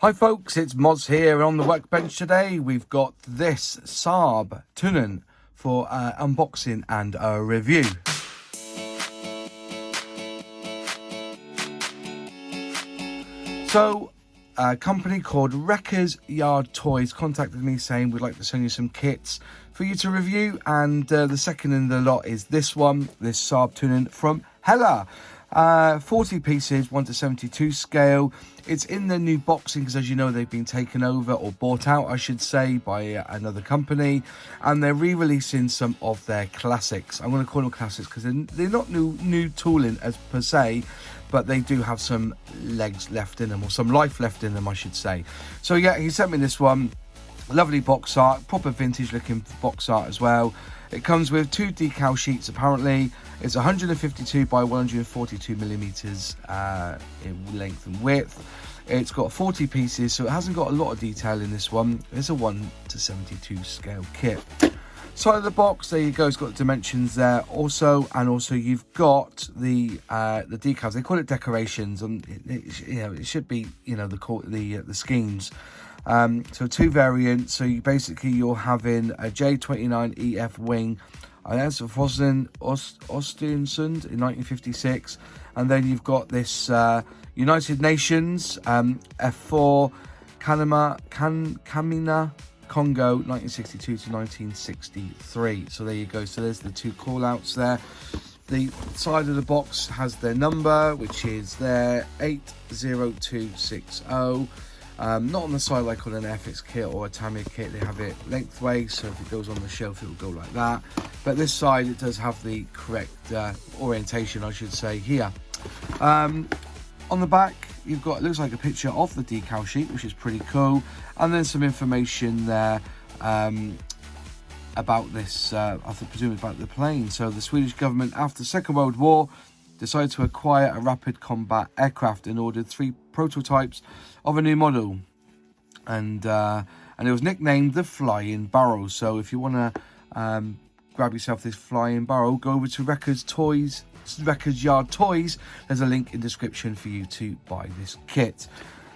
Hi folks, it's Moz here. On the workbench today we've got this Saab Tunnan for unboxing and a review. So a company called Wreckers Yard Toys contacted me saying we'd like to send you some kits for you to review, and the second in the lot is this one, this Saab Tunnan from Heller. 40 pieces, 1:72 scale. It's in the new boxing because, as you know, they've been taken over or bought out, I should say, by another company, and they're re-releasing some of their classics. I'm going to call them classics because they're not new tooling as per se, but they do have some legs left in them, or some life left in them, I should say. So yeah, he sent me this one. Lovely box art, proper vintage looking box art as well. It comes with 2 decal sheets apparently. It's 152 by 142 millimeters in length and width. It's got 40 pieces, so it hasn't got a lot of detail in this one. It's a 1:72 scale kit. Side of the box, there you go. It's got the dimensions there also, and also you've got the decals. They call it decorations, and it should be the schemes. So 2 variants. So you're having a J29 EF wing. That's for Ostensund in 1956, and then you've got this United Nations F4 Kamina Congo 1962 to 1963. So there you go. So there's the 2 call outs there. The side of the box has their number, which is there 80260. Not on the side like on an FX kit or a Tamiya kit. They have it lengthways, so if it goes on the shelf it will go like that. But this side, it does have the correct orientation, I should say, here. On the back, you've got, it looks like a picture of the decal sheet, which is pretty cool, and then some information there about this, I presume about the plane. So the Swedish government, after the Second World War, decided to acquire a rapid combat aircraft and ordered 3 prototypes of a new model, and it was nicknamed the Flying Barrel. So if you want to grab yourself this Flying Barrel, go over to Wreckers Yard Toys. There's a link in description for you to buy this kit.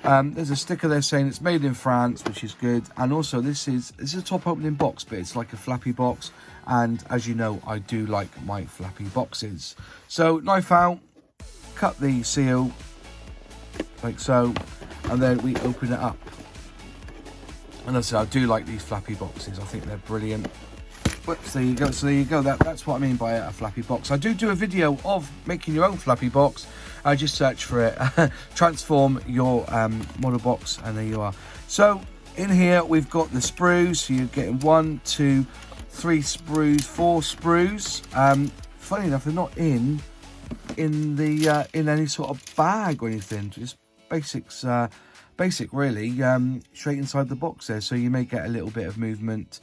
There's a sticker there saying it's made in France, which is good, and also this is a top opening box, but it's like a flappy box, and as you know, I do like my flappy boxes. So knife out, cut the seal like so, and then we open it up. And as I said, I do like these flappy boxes. I think they're brilliant. Whoops, there you go. So there you go. That's what I mean by a flappy box. I do a video of making your own flappy box. Just search for it. Transform your model box, and there you are. So in here we've got the sprues. So you're getting 1, 2, 3 sprues, 4 sprues. Funny enough, they're not in any sort of bag or anything. Just basic really, straight inside the box there. So you may get a little bit of movement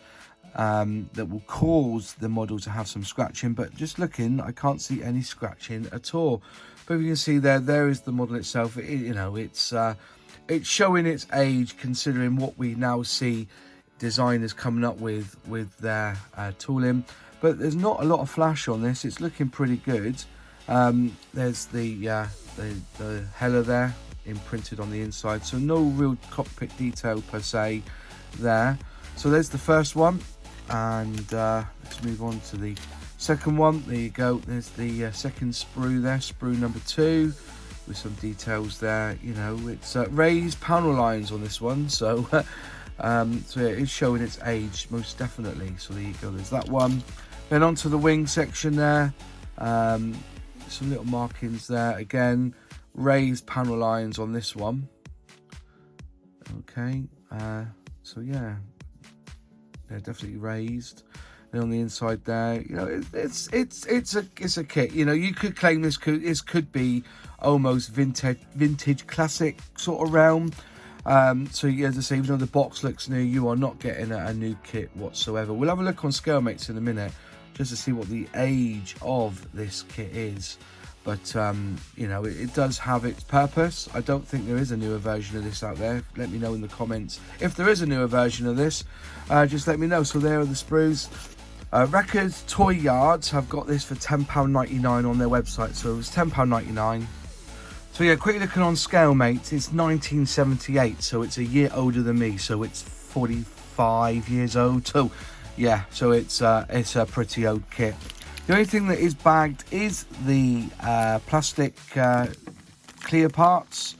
that will cause the model to have some scratching, but just looking, I can't see any scratching at all. But you can see there is the model itself. It's showing its age, considering what we now see designers coming up with their tooling. But there's not a lot of flash on this. It's looking pretty good. There's the Heller there imprinted on the inside, so no real cockpit detail per se there. So there's the first one, and let's move on to the second one. There you go. There's the second sprue there, sprue number 2, with some details there. It's raised panel lines on this one, so so yeah, it's showing its age most definitely. So there you go. There's that one. Then onto the wing section there. Some little markings there again. Raised panel lines on this one. Okay. So yeah, they're definitely raised. And on the inside there, it's a kit. You could claim this could be almost vintage classic sort of realm. So yeah, as I say, even though the box looks new, you are not getting a new kit whatsoever. We'll have a look on scale mates in a minute, just to see what the age of this kit is. But it does have its purpose. I don't think there is a newer version of this out there. Let me know in the comments if there is a newer version of this. Just let me know. So there are the sprues. Wreckers Toy Yards have got this for £10.99 on their website. So it was £10.99. So yeah, quickly looking on scale, mates, it's 1978, so it's a year older than me, so it's 45 years old. So yeah, so it's a pretty old kit. The only thing that is bagged is the plastic clear parts,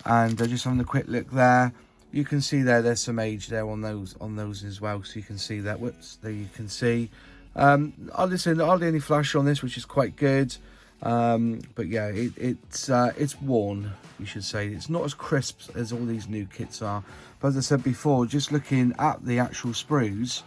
and just having a quick look there, you can see there's some age there on those as well, so you can see that. Whoops, there you can see. Hardly any flash on this, which is quite good. But yeah, it's worn, you should say. It's not as crisp as all these new kits are, but as I said before, just looking at the actual sprues,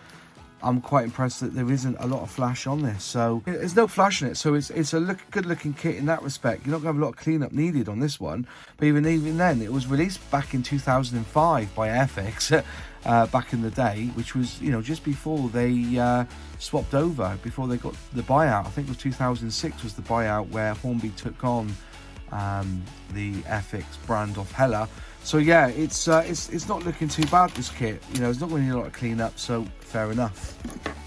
I'm quite impressed that there isn't a lot of flash on this. So there's no flash in it, so it's a good looking kit in that respect. You're not going to have a lot of cleanup needed on this one, but even then, it was released back in 2005 by Airfix back in the day, which was, you know, just before they swapped over, before they got the buyout. I think it was 2006 was the buyout where Hornby took on the Airfix brand of Heller. So yeah, it's not looking too bad, this kit. You know, it's not going to need a lot of cleanup, so fair enough.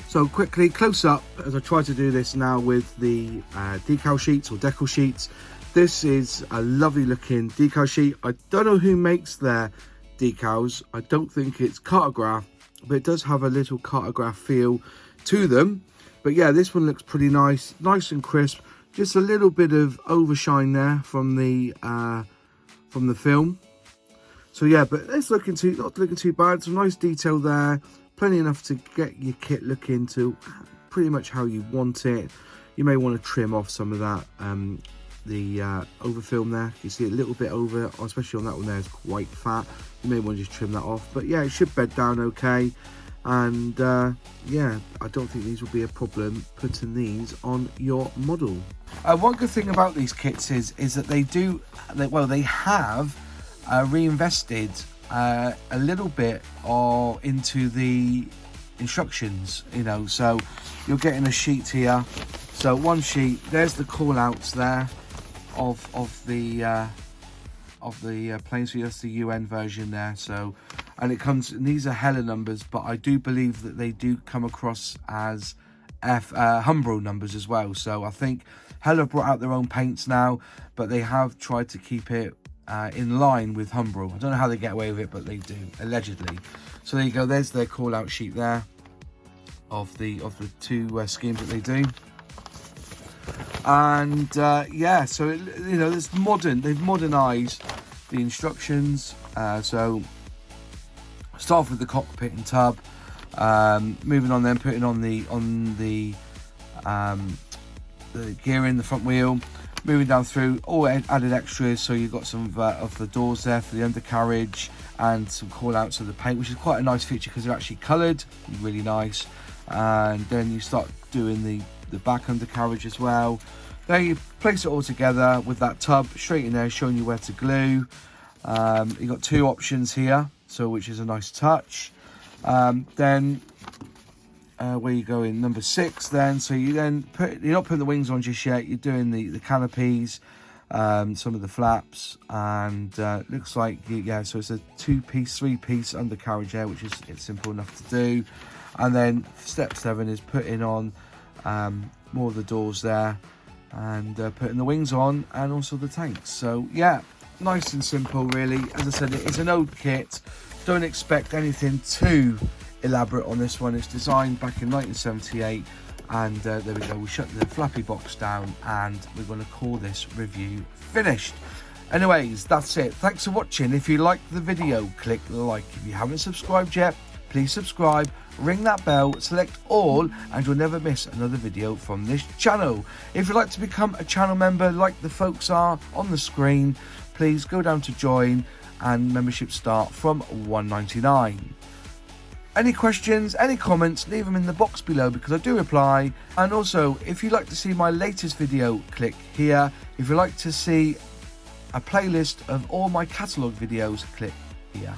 So quickly, close up, as I try to do this now with the decal sheets or decal sheets. This is a lovely looking decal sheet. I don't know who makes their decals. I don't think it's Cartograph, but it does have a little Cartograph feel to them. But yeah, this one looks pretty nice and crisp. Just a little bit of overshine there from the film. So yeah, but it's not looking too bad. Some nice detail there, plenty enough to get your kit looking to pretty much how you want it. You may want to trim off some of that the over film there. You see a little bit over, especially on that one there, is quite fat. You may want to just trim that off, but yeah, it should bed down okay. And yeah, I don't think these will be a problem putting these on your model. One good thing about these kits is that they have reinvested a little bit into the instructions, you know. So you're getting a sheet here. So one sheet, there's the call outs there of the plane. So that's the UN version there. So, and it comes, and these are Heller numbers, but I do believe that they do come across as Humbrol numbers as well. So I think Heller brought out their own paints now, but they have tried to keep it in line with Humbrol. I don't know how they get away with it, but they do, allegedly. So there you go, there's their call out sheet there of the two schemes that they do. And yeah, so you know, they've modernized the instructions. So start off with the cockpit and tub, moving on, then putting on the gearing, the front wheel, moving down through all added extras. So you've got some of the doors there for the undercarriage and some call outs of the paint, which is quite a nice feature because they're actually coloured, really nice. And then you start doing the back undercarriage as well. Then you place it all together with that tub straight in there, showing you where to glue. You've got two options here, so which is a nice touch. Then where you go in number 6 then, so you're not putting the wings on just yet, you're doing the canopies, some of the flaps, and looks like, yeah, so it's a 3-piece undercarriage there, which is simple enough to do. And then step 7 is putting on more of the doors there, and putting the wings on, and also the tanks. So yeah, nice and simple really. As I said, it is an old kit, don't expect anything too elaborate on this one. It's designed back in 1978, and there we go, we shut the flappy box down, and we're going to call this review finished. Anyways, that's it. Thanks for watching. If you liked the video, click the like. If you haven't subscribed yet, please subscribe, ring that bell, select all, and you'll never miss another video from this channel. If you'd like to become a channel member like the folks are on the screen, please go down to join, and memberships start from $1.99. Any questions, any comments, leave them in the box below because I do reply. And also, if you'd like to see my latest video, click here. If you'd like to see a playlist of all my catalogue videos, click here.